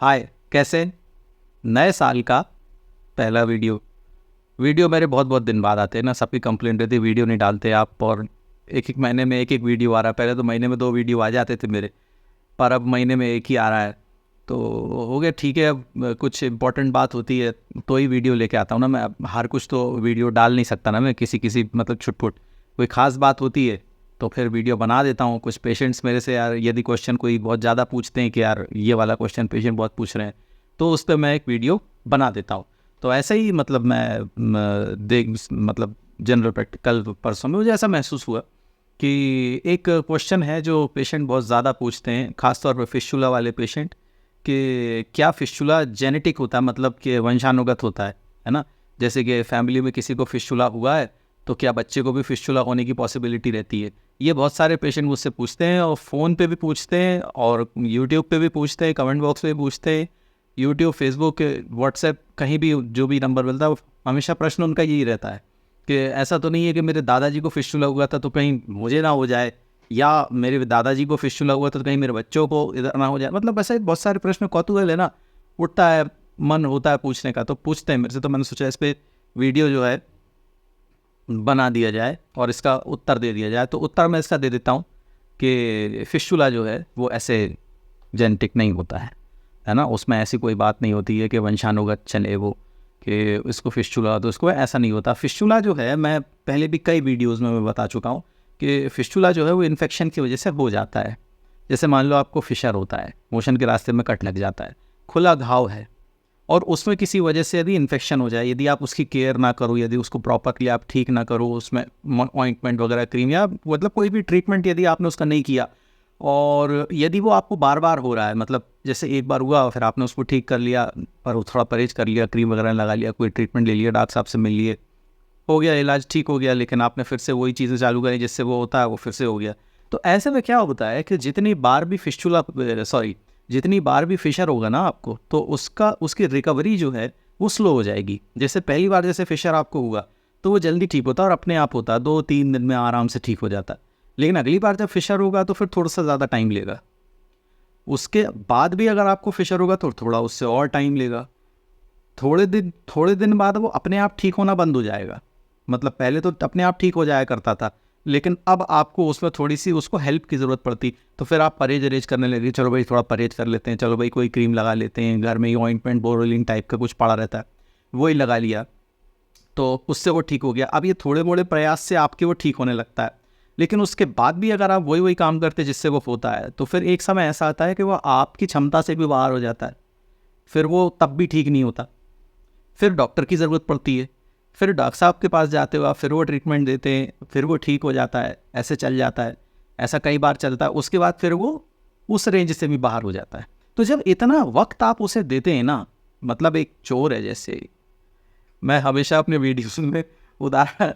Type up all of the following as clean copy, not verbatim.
हाय, कैसे? नए साल का पहला वीडियो मेरे बहुत बहुत दिन बाद आते हैं ना। सबकी कंप्लेंट रहती है वीडियो नहीं डालते आप, और एक एक महीने में एक एक वीडियो आ रहा है। पहले तो महीने में 2 वीडियो आ जाते थे मेरे, पर अब महीने में एक ही आ रहा है। तो हो गया ठीक है। अब कुछ इंपॉर्टेंट बात होती है तो ही वीडियो लेके आता हूँ ना मैं। अब हर कुछ तो वीडियो डाल नहीं सकता ना मैं, किसी किसी मतलब छुटपुट कोई ख़ास बात होती है तो फिर वीडियो बना देता हूँ। कुछ पेशेंट्स मेरे से यार यदि क्वेश्चन कोई बहुत ज़्यादा पूछते हैं कि यार ये वाला क्वेश्चन पेशेंट बहुत पूछ रहे हैं, तो उस पर मैं एक वीडियो बना देता हूँ। तो ऐसे ही मतलब मतलब जनरल प्रैक्टिकल परसों में मुझे ऐसा महसूस हुआ कि एक क्वेश्चन है जो पेशेंट बहुत ज़्यादा पूछते हैं, ख़ासतौर पर फिस्टुला वाले पेशेंट, कि क्या फिस्टुला जेनेटिक होता है, मतलब कि वंशानुगत होता है ना। जैसे कि फैमिली में किसी को फिस्टुला हुआ है तो क्या बच्चे को भी फिस्टुला होने की पॉसिबिलिटी रहती है। ये बहुत सारे पेशेंट मुझसे पूछते हैं, और फ़ोन पे भी पूछते हैं, और यूट्यूब पे भी पूछते हैं, कमेंट बॉक्स पे भी पूछते हैं, यूट्यूब, फेसबुक, व्हाट्सएप, कहीं भी जो भी नंबर मिलता है हमेशा प्रश्न उनका यही रहता है कि ऐसा तो नहीं है कि मेरे दादाजी को फिस्टुला हुआ था तो कहीं मुझे ना हो जाए, या मेरे दादाजी को फिस्टुला हुआ तो कहीं मेरे बच्चों को इधर ना हो जाए। मतलब ऐसे बहुत सारे प्रश्न, कौतूहल है ना, उठता है, मन होता है पूछने का, तो पूछते हैं मेरे से। तो मैंने सोचा इस पर वीडियो जो है बना दिया जाए और इसका उत्तर दे दिया जाए। तो उत्तर मैं इसका दे देता हूँ कि फिस्टुला जो है वो ऐसे जेनेटिक नहीं होता है ना। उसमें ऐसी कोई बात नहीं होती है कि वंशानुगत चले वो, कि इसको फिस्टुला तो इसको ऐसा नहीं होता। फिस्टुला जो है, मैं पहले भी कई वीडियोज़ में मैं बता चुका हूँ कि फिस्टुला जो है वो इन्फेक्शन की वजह से हो जाता है। जैसे मान लो आपको फिशर होता है, मोशन के रास्ते में कट लग जाता है, खुला घाव है, और उसमें किसी वजह से यदि इन्फेक्शन हो जाए, यदि आप उसकी केयर ना करो, यदि उसको प्रॉपरली आप ठीक ना करो, उसमें ऑइंटमेंट वगैरह, क्रीम, या मतलब कोई भी ट्रीटमेंट यदि आपने उसका नहीं किया, और यदि वो आपको बार बार हो रहा है, मतलब जैसे एक बार हुआ फिर आपने उसको ठीक कर लिया, पर वो थोड़ा परहेज कर लिया, क्रीम वगैरह लगा लिया, कोई ट्रीटमेंट ले लिया, डॉक्टर साहब से मिल लिए, हो गया इलाज, ठीक हो गया, लेकिन आपने फिर से वही चीज़ें चालू करी जिससे वो होता है, वो फिर से हो गया। तो ऐसे में क्या होता है कि जितनी बार भी जितनी बार भी फिशर होगा ना आपको, तो उसकी रिकवरी जो है वो स्लो हो जाएगी। जैसे पहली बार जैसे फिशर आपको हुआ तो वो जल्दी ठीक होता है और अपने आप होता है, 2-3 दिन में आराम से ठीक हो जाता है। लेकिन अगली बार जब फिशर होगा तो फिर थोड़ा सा ज़्यादा टाइम लेगा। उसके बाद भी अगर आपको फिशर होगा तो थोड़ा उससे और टाइम लेगा। थोड़े दिन बाद वो अपने आप ठीक होना बंद हो जाएगा। मतलब पहले तो अपने आप ठीक हो जाया करता था, लेकिन अब आपको उसमें थोड़ी सी उसको हेल्प की ज़रूरत पड़ती। तो फिर आप परहेज करने लगे, चलो भाई थोड़ा परहेज कर लेते हैं, चलो भाई कोई क्रीम लगा लेते हैं, घर में ही ऑइंटमेंट बोरोलिन टाइप का कुछ पड़ा रहता है, वही लगा लिया, तो उससे वो ठीक हो गया। अब ये थोड़े मोड़े प्रयास से आपके वो ठीक होने लगता है। लेकिन उसके बाद भी अगर आप वही काम करते जिससे वो होता है, तो फिर एक समय ऐसा आता है कि वो आपकी क्षमता से भी बाहर हो जाता है, फिर वो तब भी ठीक नहीं होता, फिर डॉक्टर की ज़रूरत पड़ती है, फिर डॉक्टर साहब के पास जाते हो आप, फिर वो ट्रीटमेंट देते हैं, फिर वो ठीक हो जाता है, ऐसे चल जाता है, ऐसा कई बार चलता है। उसके बाद फिर वो उस रेंज से भी बाहर हो जाता है। तो जब इतना वक्त आप उसे देते हैं ना, मतलब एक चोर है जैसे। मैं हमेशा अपने वीडियोस में उदाहरण,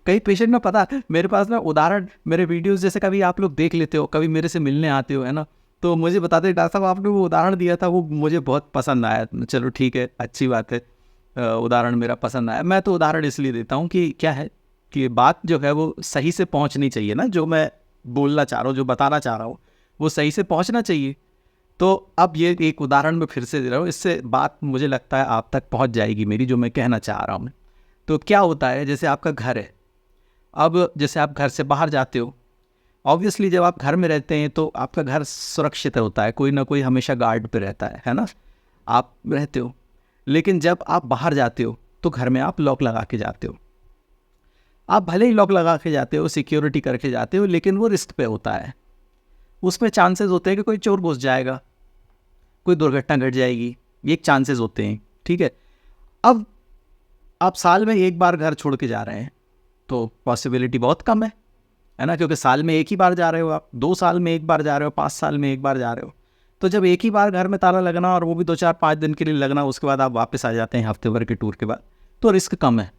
कई पेशेंट में पता मेरे पास ना उदाहरण, मेरे वीडियोस जैसे कभी आप लोग देख लेते हो, कभी मेरे से मिलने आते हो, है ना, तो मुझे बताते डॉक्टर साहब आपने वो उदाहरण दिया था, वो मुझे बहुत पसंद आया। चलो ठीक है, अच्छी बात है, उदाहरण मेरा पसंद आया। मैं तो उदाहरण इसलिए देता हूँ कि क्या है कि बात जो है वो सही से पहुँचनी चाहिए ना, जो मैं बोलना चाह रहा हूँ, जो बताना चाह रहा हूँ, वो सही से पहुँचना चाहिए। तो अब ये एक उदाहरण मैं फिर से दे रहा हूँ, इससे बात मुझे लगता है आप तक पहुँच जाएगी मेरी, जो मैं कहना चाह रहा हूँ। तो क्या होता है, जैसे आपका घर है, अब जैसे आप घर से बाहर जाते हो, ऑब्वियसली जब आप घर में रहते हैं तो आपका घर सुरक्षित होता है, कोई ना कोई हमेशा गार्ड पे रहता है ना, आप रहते हो। लेकिन जब आप बाहर जाते हो तो घर में आप लॉक लगा के जाते हो। आप भले ही लॉक लगा के जाते हो, सिक्योरिटी करके जाते हो, लेकिन वो रिस्क पे होता है। उसमें चांसेस होते हैं कि कोई चोर घुस जाएगा, कोई दुर्घटना घट जाएगी, ये एक चांसेस होते हैं, ठीक है। अब आप साल में एक बार घर छोड़ के जा रहे हैं तो पॉसिबिलिटी बहुत कम है ना, क्योंकि साल में एक ही बार जा रहे हो आप, 2 साल में एक बार जा रहे हो, 5 साल में एक बार जा रहे हो। तो जब एक ही बार घर में ताला लगना, और वो भी 2-4-5 दिन के लिए लगना, उसके बाद आप वापस आ जाते हैं हफ्ते भर के टूर के बाद, तो रिस्क कम है।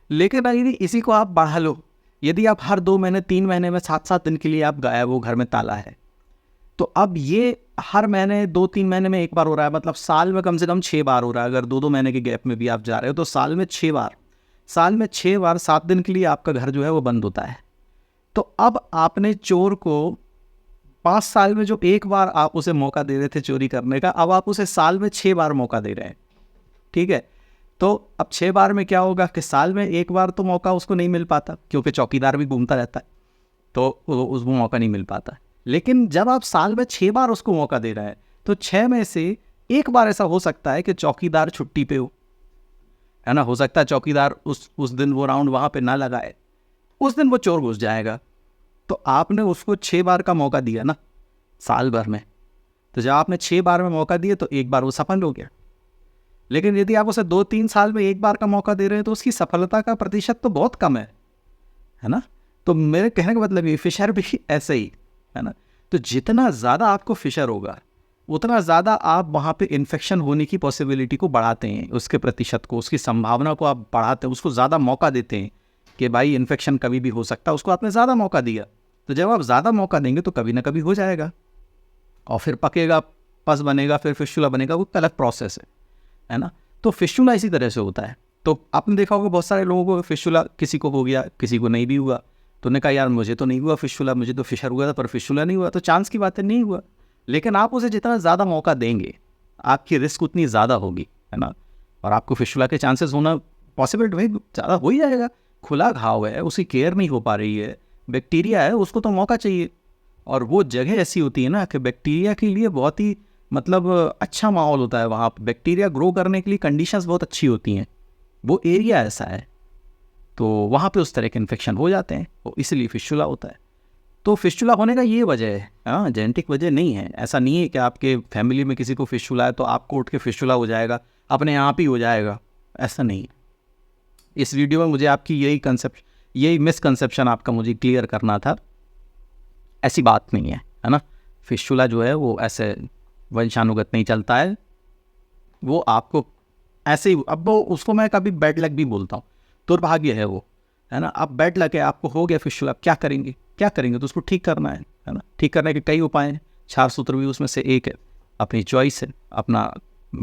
लेकिन यदि इसी को आप बढ़ा लो, यदि आप हर 2 महीने 3 महीने में 7-7 दिन के लिए आप गायब हो, घर में ताला है, तो अब ये हर महीने 2-3 महीने में एक बार हो रहा है, मतलब साल में कम से कम 6 बार हो रहा है। अगर 2-2 महीने के गैप में भी आप जा रहे हो तो साल में 6 बार, 7 दिन के लिए आपका घर जो है वो बंद होता है। तो अब आपने चोर को 5 साल में जो एक बार आप उसे मौका दे रहे थे चोरी करने का, अब आप उसे साल में 6 बार मौका दे रहे हैं, ठीक है। तो अब 6 बार में क्या होगा कि साल में एक बार तो मौका उसको नहीं मिल पाता, क्योंकि चौकीदार भी घूमता रहता है, तो उसको मौका नहीं मिल पाता। लेकिन जब आप साल में 6 बार उसको मौका दे रहे हैं, तो 6 में से एक बार ऐसा हो सकता है कि चौकीदार छुट्टी पे हो, है ना। हो सकता है चौकीदार उस दिन वो राउंड वहाँ पे ना लगाए, उस दिन वो चोर घुस जाएगा। तो आपने उसको 6 बार का मौका दिया ना साल भर में, तो जब आपने 6 बार में मौका दिए तो एक बार वो सफल हो गया। लेकिन यदि आप उसे 2-3 साल में एक बार का मौका दे रहे हैं तो उसकी सफलता का प्रतिशत तो बहुत कम है ना। तो मेरे कहने का मतलब ये फिशर भी ऐसे ही है ना। तो जितना ज़्यादा आपको फिशर होगा, उतना ज़्यादा आप वहाँ पे इन्फेक्शन होने की पॉसिबिलिटी को बढ़ाते हैं, उसके प्रतिशत को, उसकी संभावना को आप बढ़ाते हैं, उसको ज़्यादा मौका देते हैं कि भाई इन्फेक्शन कभी भी हो सकता है। उसको आपने ज़्यादा मौका दिया, तो जब आप ज़्यादा मौका देंगे तो कभी ना कभी हो जाएगा, और फिर पकेगा, पस बनेगा, फिर फिस्टुला बनेगा, वो अलग प्रोसेस है ना। तो फिस्टुला इसी तरह से होता है। तो आपने देखा होगा बहुत सारे लोगों को फिस्टुला, किसी को हो गया, किसी को नहीं भी हुआ। तो उन्होंने कहा यार मुझे तो नहीं हुआ फिस्टुला, मुझे तो फिशर हुआ था पर फिस्टुला नहीं हुआ। तो चांस की बात है, नहीं हुआ। लेकिन आप उसे जितना ज़्यादा मौका देंगे, आपकी रिस्क उतनी ज़्यादा होगी, है ना। और आपको फिस्टुला के चांसेस होना पॉसिबल भाई ज़्यादा हो ही जाएगा। खुला घाव है, उसकी केयर नहीं हो पा रही है, बैक्टीरिया है, उसको तो मौका चाहिए। और वो जगह ऐसी होती है ना कि बैक्टीरिया के लिए बहुत ही मतलब अच्छा माहौल होता है वहाँ पर, बैक्टीरिया ग्रो करने के लिए कंडीशंस बहुत अच्छी होती हैं, वो एरिया ऐसा है। तो वहाँ पे उस तरह के इन्फेक्शन हो जाते हैं, तो इसलिए फिस्टुला होता है। तो फिस्टुला होने का ये वजह है, हाँ, जेनेटिक वजह नहीं है। ऐसा नहीं है कि आपके फैमिली में किसी को फिस्टुला है तो आपको उठ के फिस्टुला हो जाएगा, अपने आप ही हो जाएगा, ऐसा नहीं। इस वीडियो में मुझे आपकी यही मिसकंसेप्शन आपका मुझे क्लियर करना था। ऐसी बात नहीं है ना। फिस्टुला जो है वो ऐसे वंशानुगत नहीं चलता है, वो आपको ऐसे ही, अब वो उसको मैं कभी बैड लक भी बोलता हूँ, दुर्भाग्य है वो, है ना। अब बैड लक है, आपको हो गया फिस्टुला, क्या करेंगे, तो उसको ठीक करना है ना। ठीक करने के कई उपाय हैं, 4 सूत्र भी उसमें से एक है। अपनी चॉइस है, अपना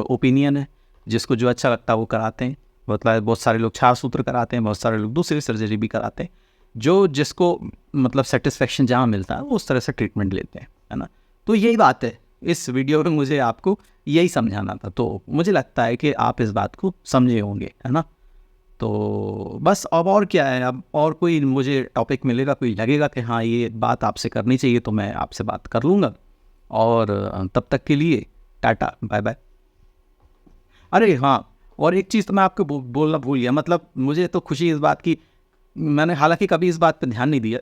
ओपिनियन है, जिसको जो अच्छा लगता है वो कराते हैं। मतलब बहुत सारे लोग 4 सूत्र कराते हैं, बहुत सारे लोग दूसरी सर्जरी भी कराते हैं। जो जिसको मतलब सेटिस्फेक्शन जहाँ मिलता है वो उस तरह से ट्रीटमेंट लेते हैं, है ना। तो यही बात है, इस वीडियो में मुझे आपको यही समझाना था। तो मुझे लगता है कि आप इस बात को समझे होंगे, है ना। तो बस अब और क्या है, अब और कोई मुझे टॉपिक मिलेगा, कोई लगेगा कि हाँ ये बात आपसे करनी चाहिए, तो मैं आपसे बात कर लूँगा। और तब तक के लिए टाटा बाय बाय। अरे हाँ, और एक चीज़ तो मैं आपको बोलना भूल गया, मतलब मुझे तो खुशी इस बात की, मैंने हालांकि कभी इस बात पर ध्यान नहीं दिया,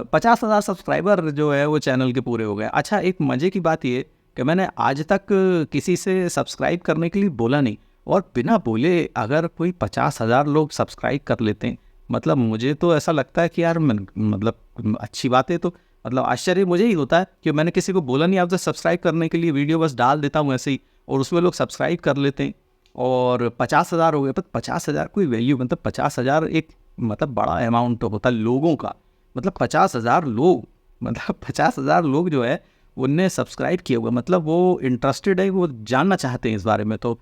50,000 सब्सक्राइबर जो है वो चैनल के पूरे हो गए। अच्छा, एक मज़े की बात ये कि मैंने आज तक किसी से सब्सक्राइब करने के लिए बोला नहीं, और बिना बोले अगर कोई 50,000 लोग सब्सक्राइब कर लेते हैं, मतलब मुझे तो ऐसा लगता है कि यार मतलब अच्छी बात है। तो मतलब आश्चर्य मुझे ही होता है कि मैंने किसी को बोला नहीं आपसे सब्सक्राइब करने के लिए, वीडियो बस डाल देता हूँ ऐसे ही, और उसमें लोग सब्सक्राइब कर लेते हैं, और 50,000 हो गए। पर 50,000 कोई वैल्यू, मतलब 50,000 एक मतलब बड़ा अमाउंट होता है लोगों का। मतलब 50,000 लोग, मतलब 50,000 लोग जो है उनने सब्सक्राइब किया हुआ, मतलब वो इंटरेस्टेड है, वो जानना चाहते हैं इस बारे में। तो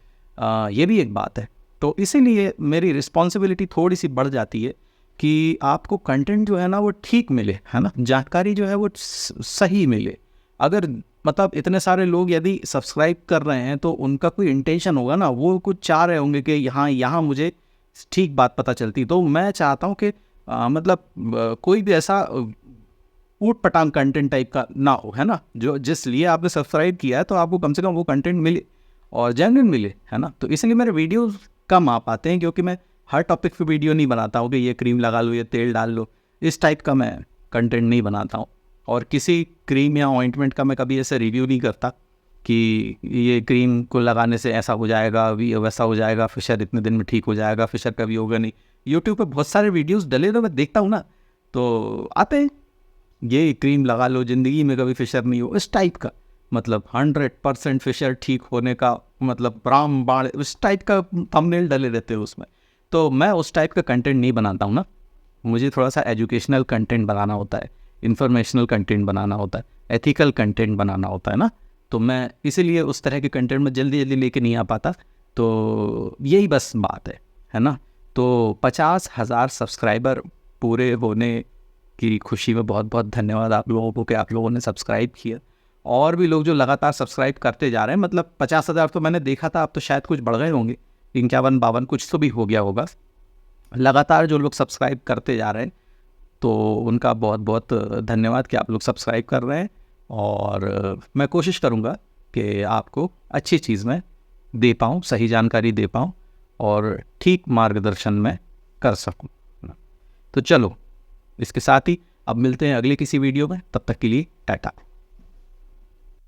ये भी एक बात है। तो इसीलिए मेरी रिस्पॉन्सिबिलिटी थोड़ी सी बढ़ जाती है कि आपको कंटेंट जो है ना वो ठीक मिले, है ना, जानकारी जो है वो सही मिले। अगर मतलब इतने सारे लोग यदि सब्सक्राइब कर रहे हैं तो उनका कोई इंटेंशन होगा ना, वो कुछ चाह रहे होंगे कि यहाँ मुझे ठीक बात पता चलती। तो मैं चाहता हूँ कि मतलब कोई भी ऐसा ऊट पटांग कंटेंट टाइप का ना हो, है ना। जो जिस लिए आपने सब्सक्राइब किया है तो आपको कम से कम वो कंटेंट मिले और जेन्युइन मिले, है ना। तो इसलिए मेरे वीडियोस कम आ पाते हैं, क्योंकि मैं हर टॉपिक पे वीडियो नहीं बनाता हूँ कि ये क्रीम लगा लो, ये तेल डाल लो, इस टाइप का मैं कंटेंट नहीं बनाता हूँ। और किसी क्रीम या ऑइंटमेंट का मैं कभी ऐसे रिव्यू नहीं करता कि ये क्रीम को लगाने से ऐसा हो जाएगा, वैसा हो जाएगा, फिशर इतने दिन में ठीक हो जाएगा, फिशर कभी होगा नहीं। यूट्यूब पे बहुत सारे वीडियोस डले तो मैं देखता हूँ ना, तो आते हैं ये क्रीम लगा लो ज़िंदगी में कभी फिशर नहीं हो, इस टाइप का, मतलब 100% फिशर ठीक होने का मतलब रामबाण, उस टाइप का थंबनेल डले रहते हैं उसमें। तो मैं उस टाइप का कंटेंट नहीं बनाता हूँ ना। मुझे थोड़ा सा एजुकेशनल कंटेंट बनाना होता है, इन्फॉर्मेशनल कंटेंट बनाना होता है, एथिकल कंटेंट बनाना होता है ना। तो मैं इसीलिए उस तरह के कंटेंट में जल्दी लेके नहीं आ पाता। तो यही बस बात है ना। तो 50,000 सब्सक्राइबर पूरे होने की खुशी में बहुत बहुत धन्यवाद आप लोगों को कि आप लोगों ने सब्सक्राइब किया। और भी लोग जो लगातार सब्सक्राइब करते जा रहे हैं, मतलब 50,000 तो मैंने देखा था, अब तो शायद कुछ बढ़ गए होंगे, 51-52 कुछ तो भी हो गया होगा। लगातार जो लोग सब्सक्राइब करते जा रहे हैं तो उनका बहुत बहुत धन्यवाद कि आप लोग सब्सक्राइब कर रहे हैं। और मैं कोशिश करूँगा कि आपको अच्छी चीज़ में दे पाऊँ, सही जानकारी दे पाऊँ और ठीक मार्गदर्शन में कर सकूँ। तो चलो, इसके साथ ही अब मिलते हैं अगले किसी वीडियो में, तब तक के लिए टाटा।